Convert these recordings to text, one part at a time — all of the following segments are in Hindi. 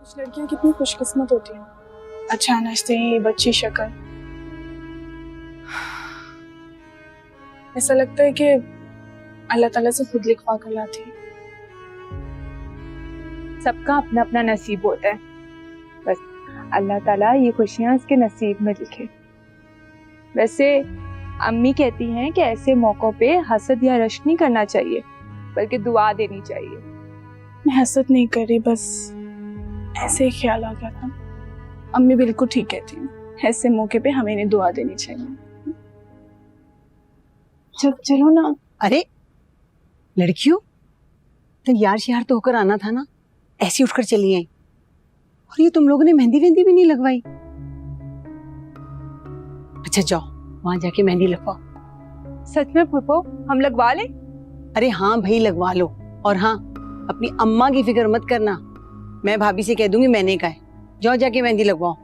कुछ लड़कियां कितनी खुशकिस्मत होती हैं, अचानक से ही बच्ची शक्ल। ऐसा लगता है कि अल्लाह ताला से खुद लिखवा कर लाती है। सबका अपना अपना नसीब होता है, बस अल्लाह ताला ये खुशियां इसके नसीब में लिखे। वैसे अम्मी कहती हैं कि ऐसे मौकों पे हसद या रश्क नहीं करना चाहिए, बल्कि दुआ देनी चाहिए। मैं हसद नहीं कर रही, बस ऐसे ही ख्याल आ गया था। अम्मी बिल्कुल ठीक कहती हैं, ऐसे मौके पे हमें इन्हें दुआ देनी चाहिए। चलो ना। अरे लड़कियों, तैयार श्यार तो होकर आना था ना, ऐसी उठकर चली आई। और ये तुम लोगों ने मेहंदी वेंदी भी नहीं लगवाई। अच्छा जाओ वहां जाके मेहंदी लगवाओ। सच में फूफो, हम लगवा लें? अरे हाँ भाई लगवा लो। और हाँ, अपनी अम्मा की फिक्र मत करना, मैं भाभी से कह दूंगी मैंने कहा है। जाओ जाके मेहंदी लगवाओ।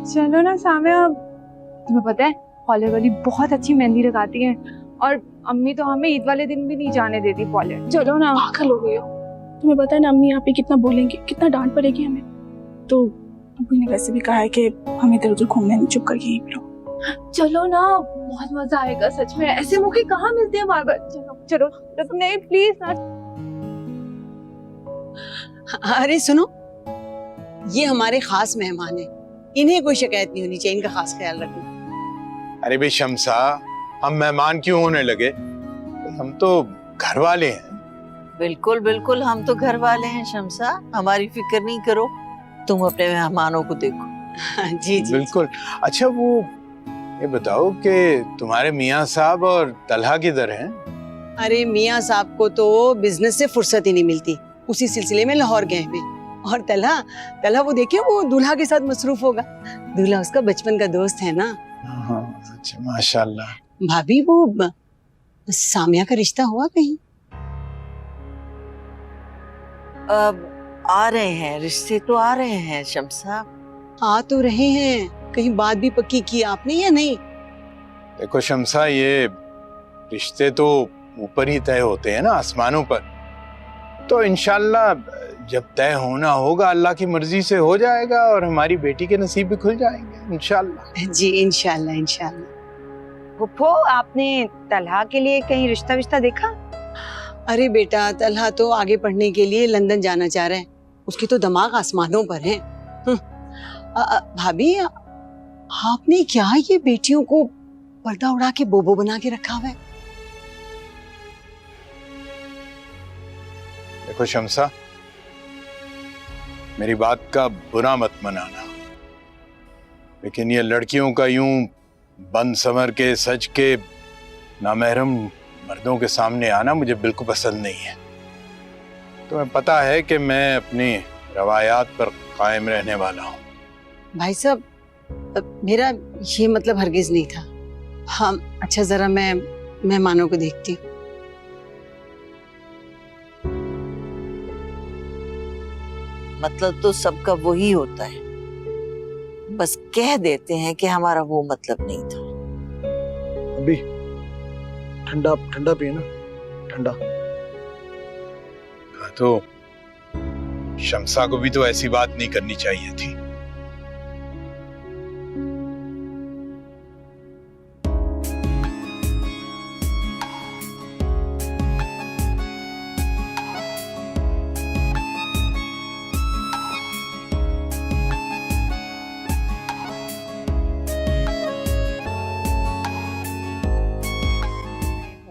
चलो ना सामिया, तुम्हें पता है पार्लर वाली बहुत अच्छी मेहंदी लगाती है, और अम्मी तो हमें ईद वाले दिन भी नहीं जाने देती पार्लर। चलो ना, पागल हो गई हो। तुम्हें पता है ना अम्मी यहाँ पे कितना बोलेंगी, कितना डांट पड़ेगी हमें। तो अम्मी ने वैसे भी कहा है कि हम इधर उधर घूमने नहीं, चुप करके यहीं पे रहो। चलो ना, बहुत मजा आएगा सच में, ऐसे मौके कहाँ मिलते हैं बार बार। चलो चलो नहीं प्लीज ना। अरे सुनो, ये हमारे खास मेहमान हैं, इन्हें कोई शिकायत नहीं होनी चाहिए, इनका खास ख्याल रखना। अरे भाई शम्सा, हम मेहमान क्यों होने लगे? हम तो घर वाले हैं। बिल्कुल बिल्कुल, हम तो घर वाले हैं शम्सा, हमारी फिक्र नहीं करो, तुम अपने मेहमानों को देखो। जी जी बिल्कुल। अच्छा वो ये बताओ कि तुम्हारे मियाँ साहब और तलहा किधर हैं? अरे मियाँ साहब को तो बिजनेस से फुर्सत ही नहीं मिलती, उसी सिलसिले में लाहौर गए हुए। और तलहा वो देखिए, वो दूल्हा के साथ मसरूफ होगा, दूल्हा उसका बचपन का दोस्त है ना। हाँ, अच्छा माशाल्लाह। भाभी वो सामिया का रिश्ता हुआ कहीं? अब आ रहे हैं, रिश्ते तो आ रहे हैं शम्सा। आ तो रहे हैं, कहीं बात भी पक्की की आपने या नहीं? देखो शम्सा, ये रिश्ते तो ऊपर ही तय होते हैं ना, आसमानों पर। तो इंशाल्लाह जब तय होना होगा अल्लाह की मर्जी से हो जाएगा, और हमारी बेटी के नसीब भी खुल जाएंगे इंशाल्लाह। जी इंशाल्लाह इंशाल्लाह। फूफो, आपने तलहा के लिए कहीं रिश्ता विश्ता देखा? अरे बेटा, तलहा तो आगे पढ़ने के लिए लंदन जाना चाह रहे हैं, उसके तो दिमाग आसमानों पर है। भाभी, आपने क्या ये बेटियों को पर्दा उड़ा के बोबो बना के रखा हुआ है? देखो शम्सा, मेरी बात का बुरा मत मनाना, लेकिन ये लड़कियों का यूं बंद संवर के सज के नामहरम मर्दों के सामने आना मुझे बिल्कुल पसंद नहीं है। तुम्हें पता है कि मैं अपनी रवायात पर कायम रहने वाला हूँ। भाई साहब, मेरा ये मतलब हरगिज नहीं था। हाँ अच्छा, जरा मैं मेहमानों को देखती हूँ। मतलब तो सबका वही होता है, बस कह देते हैं कि हमारा वो मतलब नहीं था। अभी ठंडा ठंडा पिए ना, ठंडा। तो शम्सा को भी तो ऐसी बात नहीं करनी चाहिए थी।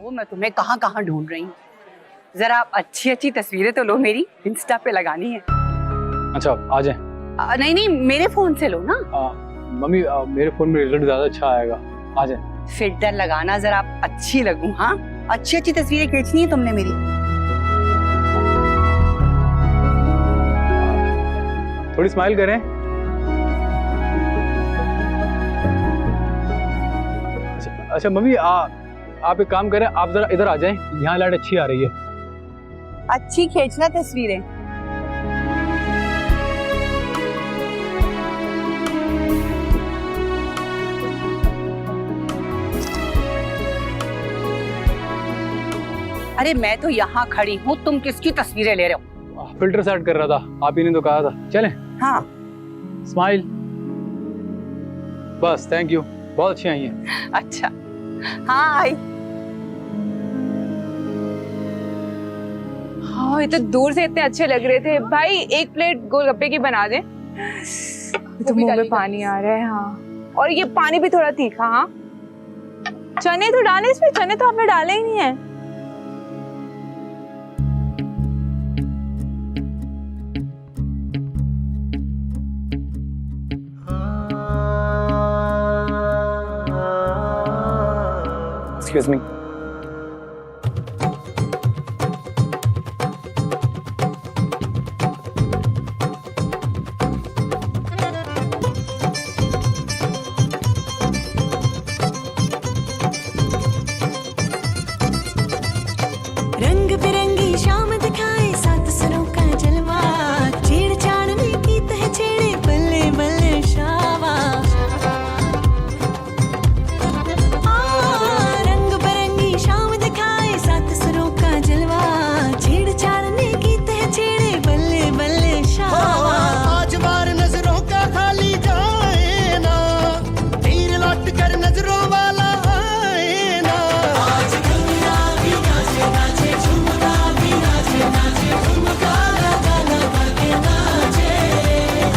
मैं तुम्हें कहाँ कहाँ ढूंढ रही हूँ, जरा आप अच्छी अच्छी तस्वीरें तो लो, मेरी इंस्टा पे लगानी है। अच्छा आ जाए। नहीं नहीं, मेरे फोन से लो ना। मम्मी मेरे फोन में रिजल्ट ज्यादा अच्छा आएगा, आ जाए। फिल्टर लगाना, जरा आप अच्छी लगूं। हाँ, अच्छी अच्छी तस्वीरें खींचनी है तुमने मेरी। थोड़ी स्माइल करें। अच्छा मम्मी, आप एक काम करें, आप जरा इधर आ जाएं, यहाँ लाइट अच्छी आ रही है। अच्छी खींचना तस्वीरें। अरे मैं तो यहाँ खड़ी हूँ, तुम किसकी तस्वीरें ले रहे हो? फिल्टर सेट कर रहा था, आप ही ने तो कहा था। चलें? हाँ स्माइल। बस, थैंक यू, बहुत अच्छी आई हैं। अच्छा, हाँ आई। हाँ, ये तो दूर से इतने अच्छे लग रहे थे। भाई 1 प्लेट गोलगप्पे की बना दे। तो मुंह में पानी आ रहा है। हाँ, और ये पानी भी थोड़ा तीखा। हाँ, चने तो डाले इसमें, चने तो आपने डाले ही नहीं है। Excuse me. रंग बिरंगी शाम दिखाए सात सरों का जलवा, छेड़छाड़ में की तह छेड़े बल्ले बल्ले शावा। रंग बिरंगी शाम दिखाए सात सरों का जलवा, छेड़छाड़ में की तह छेड़े बल्ले बल्ले शावा। आज बार नजरों का खाली जाए ना, तीर लौट कर नजरों वाला आए ना। आज गंगा भी नाचे नाचे, झुमका भी नाचे नाचे, झुमका लगा लगा के नाचे।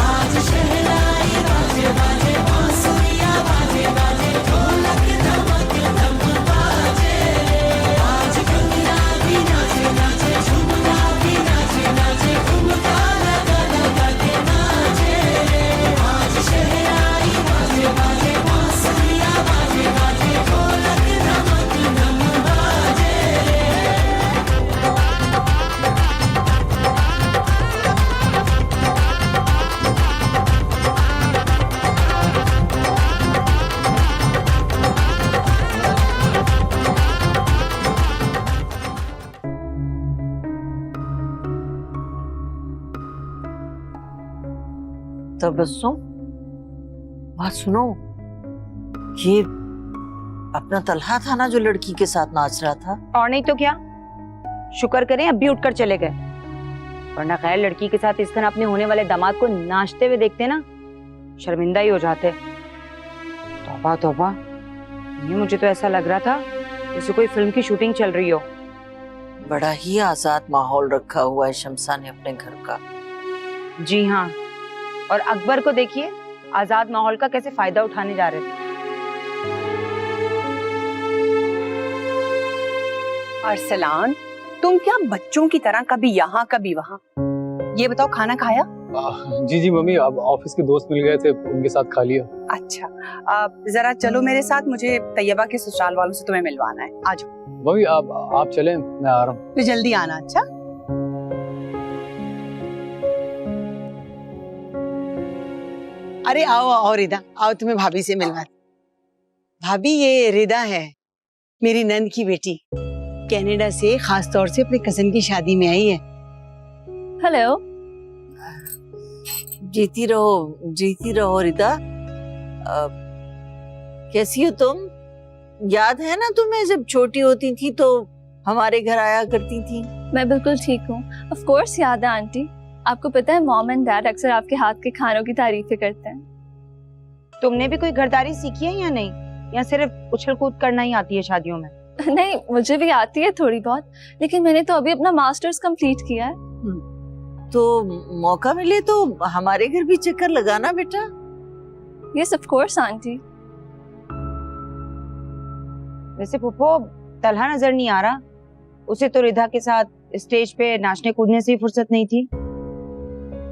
आज शहनाई बाजे बाजे, बांसुरियां बाजे बाजे, ढोलक धमक धम बाजे। आज गंगा भी नाचे नाचे, झुमका भी नाचे नाचे, झुमका लगा लगा के नाचे। आज शहनाई बाजे बाजे, बांसुरियां बाजे बाजे, ढोलक धमक धम बाजे। तबस्सुम, बात सुनो, ये अपना तलहा था ना जो लड़की के साथ नाच रहा था? और नहीं तो क्या, शुक्र करें अब भी उठकर चले गए, वरना खैर लड़की के साथ इस तरह अपने होने वाले दामाद को नाचते हुए देखते ना, शर्मिंदा ही हो जाते। तौबा तौबा, ये मुझे तो ऐसा लग रहा था जैसे कोई फिल्म की शूटिंग चल रही हो। बड़ा ही आजाद माहौल रखा हुआ है शमसा ने अपने घर का। जी हाँ, और अकबर को देखिए आजाद माहौल का कैसे फायदा उठाने जा रहे थे। अरसलान, तुम क्या बच्चों की तरह कभी यहाँ कभी वहाँ? ये बताओ, खाना खाया? जी जी मम्मी, अब ऑफिस के दोस्त मिल गए थे, उनके साथ खा लिया। अच्छा, जरा चलो मेरे साथ, मुझे तैयबा के ससुराल वालों से तुम्हें मिलवाना है। आ जाओ। मम्मी आप चलें, मैं आ रहा हूँ। तो जल्दी आना। अच्छा, अरे आओ आओ रिदा, आओ तुम्हें भाभी से मिलवा। भाभी ये रिदा है, मेरी नंद की बेटी, कनाडा से खास तौर से अपने कजन की शादी में आई है। हेलो। जीती रहो रिदा। कैसी हो तुम? याद है ना तुम्हें, जब छोटी होती थी तो हमारे घर आया करती थी? मैं बिल्कुल ठीक हूँ। ऑफ कोर्स याद है आंटी। आपको पता है मॉम एंड डैड अक्सर आपके हाथ के खानों की तारीफें करते हैं। तुमने भी कोई घरदारी सीखी है या नहीं, या सिर्फ उछल कूद करना ही आती है शादियों में? नहीं, मुझे भी आती है थोड़ी बहुत, लेकिन मैंने तो अभी अपना मास्टर्स कंप्लीट किया है। तो मौका मिले तो हमारे घर भी चक्कर लगाना बेटा। Yes of course aunty. वैसे फुफो, तलहा नजर नहीं आ रहा, उसे तो रिधा के साथ स्टेज पे नाचने कूदने से ही फुर्सत नहीं थी।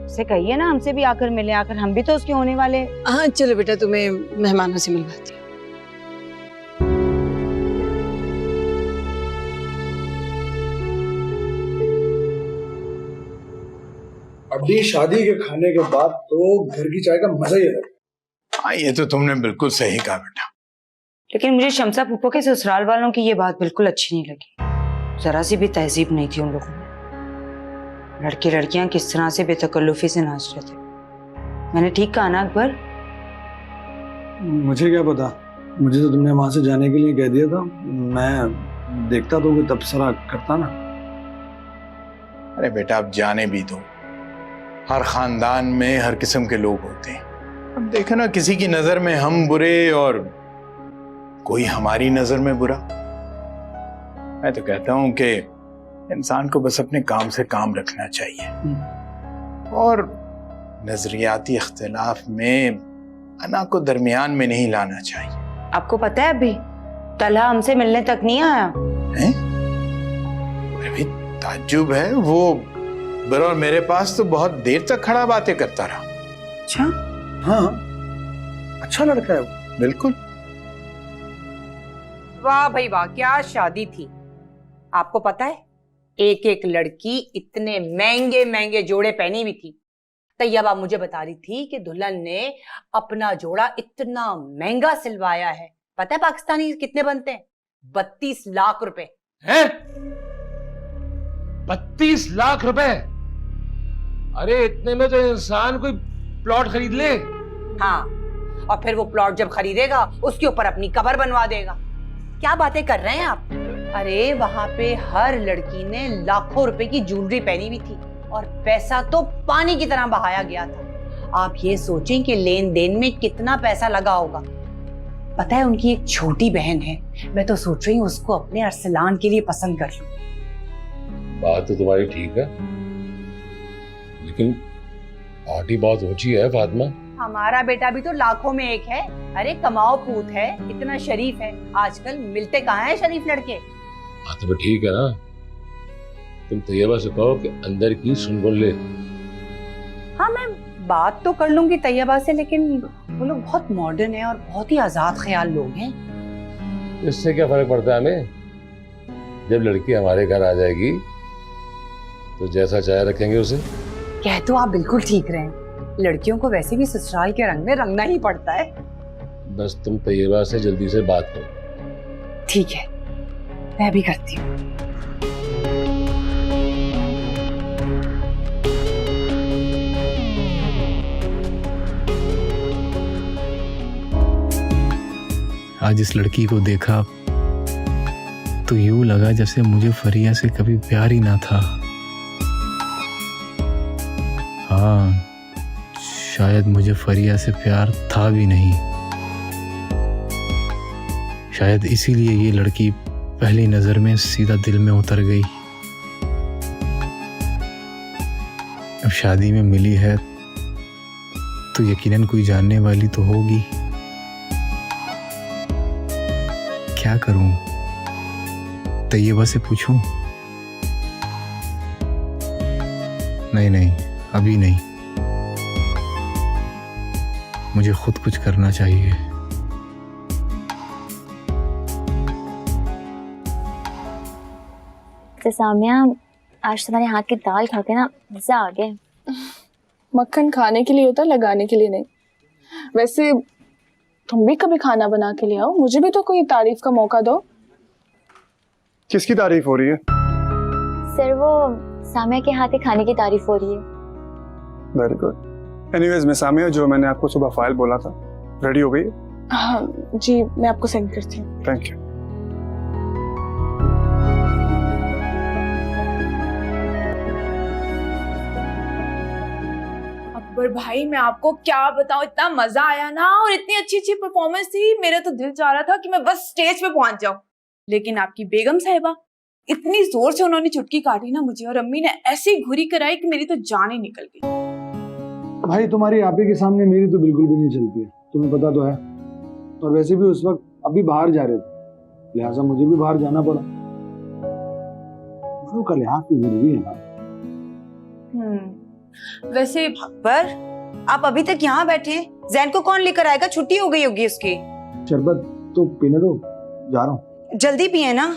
उसे कहिए ना हमसे भी आकर मिले, आकर हम भी तो उसके होने वाले। हाँ चलो बेटा, तुम्हें मेहमानों से मिलवाती हूँ। अभी शादी के खाने के बाद तो घर की चाय का मजा ही अलग। हाँ, ये तो तुमने बिल्कुल सही कहा बेटा। लेकिन मुझे शमसा फूफो के ससुराल वालों की ये बात बिल्कुल अच्छी नहीं लगी। जरा सी भी तहजीब नहीं थी उन लोगों में। लड़के लड़कियां किस तरह से बेतकल्लुफी से नाच रहे थे। मैंने ठीक कहा ना अकबर? मुझे क्या पता, मुझे तो तुमने वहां से जाने के लिए कह दिया था। मैं देखता तो कोई तबसरा करता ना। अरे बेटा अब जाने भी दो, हर खानदान में हर किस्म के लोग होते हैं। अब देखो ना, किसी की नजर में हम बुरे और कोई हमारी नजर में बुरा। मैं तो कहता हूं कि इंसान को बस अपने काम से काम रखना चाहिए और नजरियाती इख्तिलाफ में अना को दरमियान में नहीं लाना चाहिए। आपको पता है अभी तलहा हमसे मिलने तक नहीं आया हैं? अभी ताज्जुब है, वो बरौर मेरे पास तो बहुत देर तक खड़ा बातें करता रहा। अच्छा, हाँ अच्छा लड़का है वो। बिल्कुल। वाह भाई वाह, क्या शादी थी। आपको पता है एक एक लड़की इतने महंगे महंगे जोड़े पहनी हुई थी। तैयबा मुझे बता रही थी कि दुल्हन ने अपना जोड़ा इतना महंगा सिलवाया है। पता है पाकिस्तानी कितने बनते हैं? 32 लाख रुपए। हैं? 32 लाख रुपए? अरे इतने में तो इंसान कोई प्लॉट खरीद ले। हाँ, और फिर वो प्लॉट जब खरीदेगा उसके ऊपर अपनी कब्र बनवा देगा। क्या बातें कर रहे हैं आप? अरे वहां पे हर लड़की ने लाखों रुपए की ज्वेलरी पहनी हुई थी और पैसा तो पानी की तरह बहाया गया था। आप ये सोचें कि लेन देन में कितना पैसा लगा होगा। पता है उनकी एक छोटी बहन है, मैं तो सोच रही हूँ उसको अपने अरसलान के लिए पसंद कर लूं। बात तो तुम्हारी ठीक है, लेकिन पार्टी बहुत ऊंची है फातिमा। हमारा बेटा भी तो लाखों में एक है। अरे कमाओ पूत है, इतना शरीफ है। आजकल मिलते कहाँ हैं शरीफ लड़के। बात तो ठीक है ना, तुम तैयबा से कहो कि अंदर की सुन ले। हाँ मैं बात तो कर लूंगी तैयबा से, लेकिन वो लोग बहुत मॉडर्न है और बहुत ही आजाद ख्याल लोग हैं। इससे क्या फर्क पड़ता है हमें? जब लड़की हमारे घर आ जाएगी तो जैसा चाहे रखेंगे उसे। कह तो आप बिल्कुल ठीक रहे हैं, लड़कियों को वैसे भी ससुराल के रंग में रंगना ही पड़ता है। बस तुम तैयबा से जल्दी से बात करो। ठीक है, मैं भी करती हूँ। आज इस लड़की को देखा तो यूं लगा जैसे मुझे फरिया से कभी प्यार ही ना था। हाँ, शायद मुझे फरिया से प्यार था भी नहीं। शायद इसीलिए ये लड़की पहली नजर में सीधा दिल में उतर गई। अब शादी में मिली है तो यकीनन कोई जानने वाली तो होगी। क्या करूं? तैयबा से पूछूं? नहीं, अभी नहीं। मुझे खुद कुछ करना चाहिए। तो सामिया, आज तुम्हारे हाथ की दाल खा के ना मजा आ गया। मक्खन खाने के लिए होता है, लगाने के लिए नहीं। वैसे तुम भी कभी खाना बना के ले आओ, मुझे भी तो कोई तारीफ का मौका दो। किसकी तारीफ हो रही है? सर वो सामिया के हाथ के खाने की तारीफ हो रही है। Very good. एनीवेज मैं सामिया, जो मैंने आपको सुबह फाइल बोला था रेडी हो गई? हाँ जी, मैं आपको सेंड करती हूँ। Thank you. अकबर भाई मैं आपको क्या बताऊं, इतना मजा आया ना और इतनी अच्छी अच्छी परफॉर्मेंस थी। मेरा तो दिल चाह रहा था कि मैं बस स्टेज पे पहुंच जाऊं, लेकिन आपकी बेगम साहिबा इतनी जोर से उन्होंने चुटकी काटी ना मुझे, और अम्मी ने ऐसी घुरी कराई कि मेरी तो जान ही निकल गई। भाई तुम्हारी आपी के सामने मेरी तो बिल्कुल भी नहीं चलती है, तुम्हें पता तो है। और वैसे भी उस वक्त अभी बाहर जा रहे थे, लिहाजा मुझे भी बाहर जाना पड़ा। का लिहाज तो जरूरी है ना। वैसे अकबर, आप अभी तक यहाँ बैठे हैं, जैन को कौन लेकर आएगा? छुट्टी हो गई होगी उसकी। शरबत तो पीने दो, जा रहा हूँ। जल्दी पिए ना,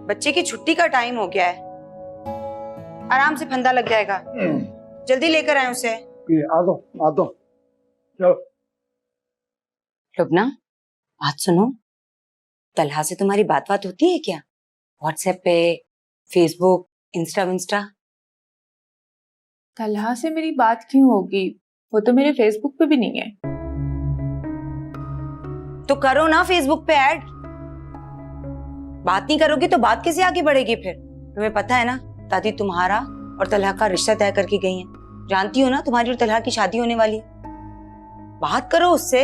बच्चे की छुट्टी का टाइम हो गया है, आराम से फंदा लग जाएगा। जल्दी लेकर आए उसे। आ दो। चलो। लुबना, बात सुनो, तलहा से तुम्हारी बात होती है क्या? व्हाट्सएप पे, फेसबुक, इंस्टा? तलहा से मेरी बात क्यों होगी? वो तो मेरे फेसबुक पे भी नहीं है। तो करो ना फेसबुक पे ऐड। बात नहीं करोगी तो बात कैसे आगे बढ़ेगी फिर? तुम्हें पता है ना दादी तुम्हारा और तलहा का रिश्ता तय करके गई हैं। जानती हो ना तुम्हारी और तलहा की शादी होने वाली है। बात करो उससे।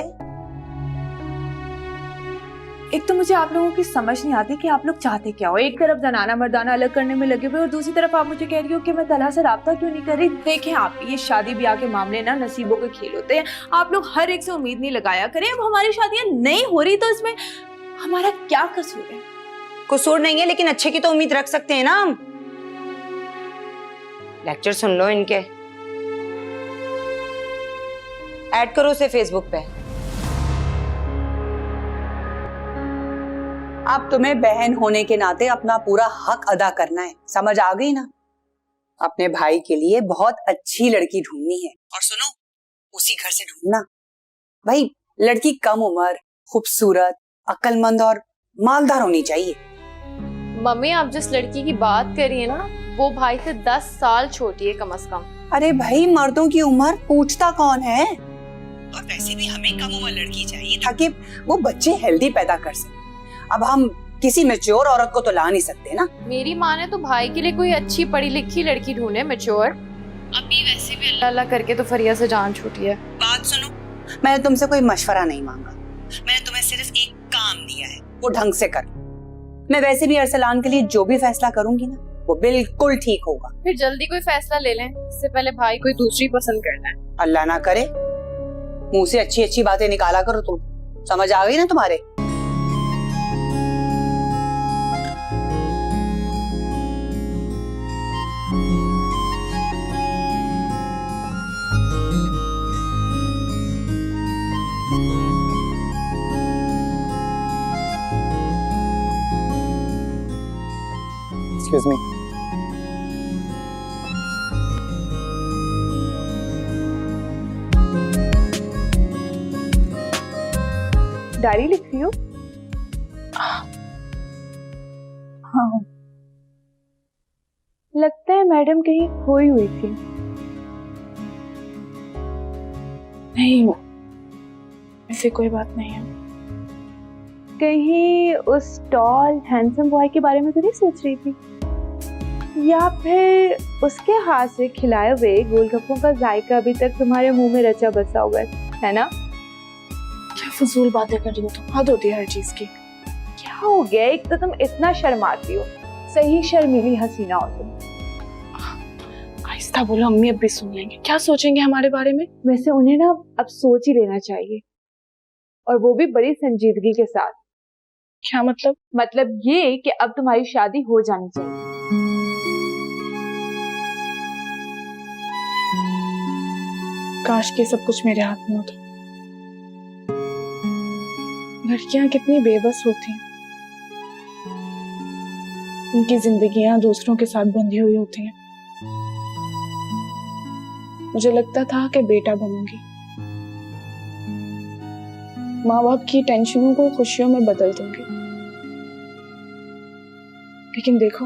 एक तो मुझे आप लोगों की समझ नहीं आती कि आप लोग चाहते क्या हो। एक तरफ जनाना मर्दाना अलग करने में लगे हुए और दूसरी तरफ आप मुझे कह रही हो कि मैं तलहा से राब्ता क्यों नहीं कर रही। देखें आप, ये शादी ब्याह के मामले ना नसीबों के खेल होते हैं। आप लोग हर एक से उम्मीद नहीं लगाया करें। अब हमारी शादियां नहीं हो रही तो इसमें हमारा क्या कसूर है? कसूर नहीं है, लेकिन अच्छे की तो उम्मीद रख सकते हैं ना हम। लेक्चर सुन लो इनके। ऐड करो उसे फेसबुक पे। अब तुम्हें बहन होने के नाते अपना पूरा हक अदा करना है, समझ आ गई ना? अपने भाई के लिए बहुत अच्छी लड़की ढूंढनी है। और सुनो, उसी घर से ढूंढना भाई। लड़की कम उम्र, खूबसूरत, अक्लमंद और मालदार होनी चाहिए। मम्मी, आप जिस लड़की की बात कर रही है ना, वो भाई से 10 साल छोटी है कम से कम। अरे भाई, मर्दों की उम्र पूछता कौन है? और वैसे भी हमें कम उम्र लड़की चाहिए ताकि वो बच्चे हेल्दी पैदा कर सके। अब हम किसी मैच्योर औरत को तो ला नहीं सकते ना। मेरी माँ ने तो भाई के लिए कोई अच्छी पढ़ी लिखी लड़की ढूंढे, मैच्योर। अभी वैसे भी अल्लाह अल्लाह करके तो फरिया से जान छूटी है। बात सुनो, मैंने तुमसे कोई मशवरा नहीं मांगा। मैंने तुम्हें सिर्फ एक काम दिया है, वो ढंग से कर। मैं वैसे भी अरसलान के लिए जो भी फैसला करूंगी ना, वो बिल्कुल ठीक होगा। फिर जल्दी कोई फैसला ले लें, इससे पहले भाई कोई दूसरी पसंद करना है। अल्लाह ना करे मुंह से अच्छी अच्छी बातें निकाला करो तुम। समझ आ गई ना तुम्हारे? Excuse me. डायरी लिख रही हो? हाँ। लगता है मैडम कहीं खोई हुई थी। नहीं, ऐसी कोई बात नहीं है। कहीं उस टॉल हैंडसम बॉय के बारे में तो नहीं सोच रही थी? या फिर उसके हाथ से खिलाए हुए गोलगप्पों का जायका अभी तक तुम्हारे मुंह में रचा बसा हुआ है ना? क्या फजूल बातें कर रही हो तुम? हद होती है हर चीज की। क्या हो गया? एक तो तुम इतना शर्माती हो, सही शर्मीली हसीना हो तुम। आहिस्ता बोलो, अम्मी अब भी सुन लेंगे। क्या सोचेंगे हमारे बारे में? वैसे उन्हें ना अब सोच ही लेना चाहिए, और वो भी बड़ी संजीदगी के साथ। क्या मतलब? मतलब ये कि अब तुम्हारी शादी हो जानी चाहिए। काश के सब कुछ मेरे हाथ में होता। लड़कियां कितनी बेबस होती हैं। उनकी जिंदगियां दूसरों के साथ बंधी हुई होती हैं। मुझे लगता था कि बेटा बनूंगी, माँ बाप की टेंशनों को खुशियों में बदल दूंगी। लेकिन देखो,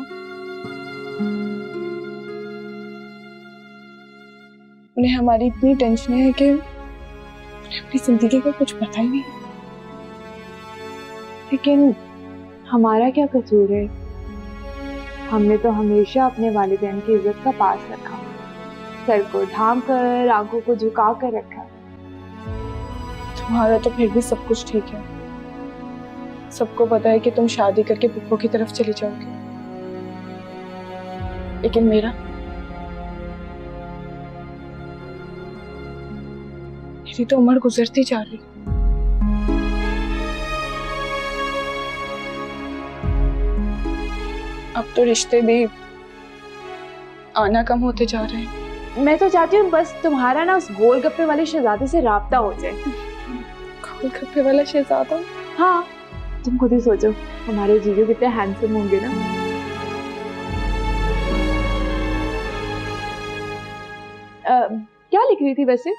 उन्हें हमारी इतनी टेंशन है कि उन्हें अपनी जिंदगी का कुछ पता ही नहीं। लेकिन हमारा क्या कसूर है? हमने तो हमेशा अपने वालिदैन की इज्जत का पास रखा, सर को ढांक कर, आंखों को झुका कर रखा। तुम्हारा तो फिर भी सब कुछ ठीक है। सबको पता है कि तुम शादी करके पुप्पो की तरफ चली जाओगे, लेकिन मेरी तो उम्र गुजरती जा रही। अब तो रिश्ते भी आना कम होते जा रहे हैं। मैं तो चाहती हूँ बस तुम्हारा ना उस गोलगप्पे वाले शहजादे से राब्ता हो जाए। गोलगप्पे वाला शहजादा? हाँ, तुम खुद ही सोचो, हमारे जीजू कितने हैंडसम होंगे ना। क्या लिख रही थी वैसे?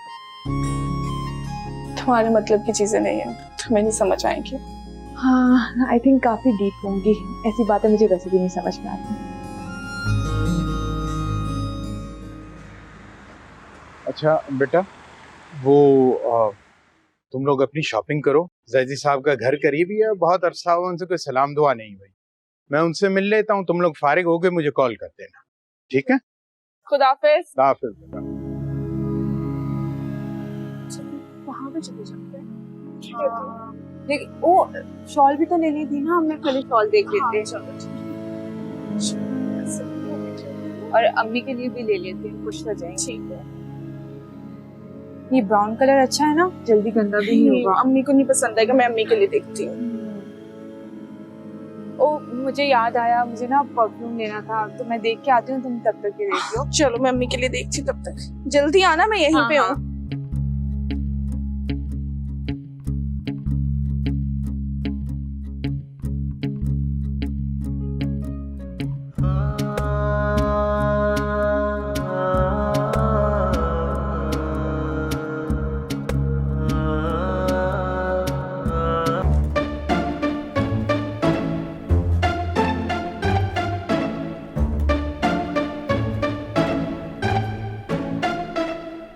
तुम्हारे मतलब की चीजें नहीं है, तुम्हें नहीं समझ आएंगी। हाँ, आई थिंक काफी डीप होंगी। ऐसी बातें मुझे वैसे भी नहीं समझ में आती। अच्छा बेटा, वो तुम लोग अपनी शॉपिंग करो। जैदी साहब का घर करीब ही है, बहुत अरसा हुआ उनसे कोई सलाम दुआ नहीं हुई। मैं उनसे मिल लेता हूँ, तुम लोग फारिग होके मुझे कॉल कर देना। ठीक है? खुदाफिज। हाफिज। वहाँ पे चले जाते हैं। लेकिन वो शॉल भी तो लेनी थी ना, हमने खाली शॉल देख लेते हैं। और अम्मी के लिए भी ले लेते हैं, खुश हो जाएंगे। ठीक है। ये ब्राउन कलर अच्छा है ना, जल्दी गंदा भी नहीं होगा। अम्मी को नहीं पसंद आएगा, मैं अम्मी के लिए देखती हूँ। ओ मुझे याद आया, मुझे ना परफ्यूम लेना था, तो मैं देख के आती हूँ, तुम तब तक के देख लो। चलो मैं अम्मी के लिए देखती हूँ, तब तक जल्दी आना, मैं यहीं पे हूँ।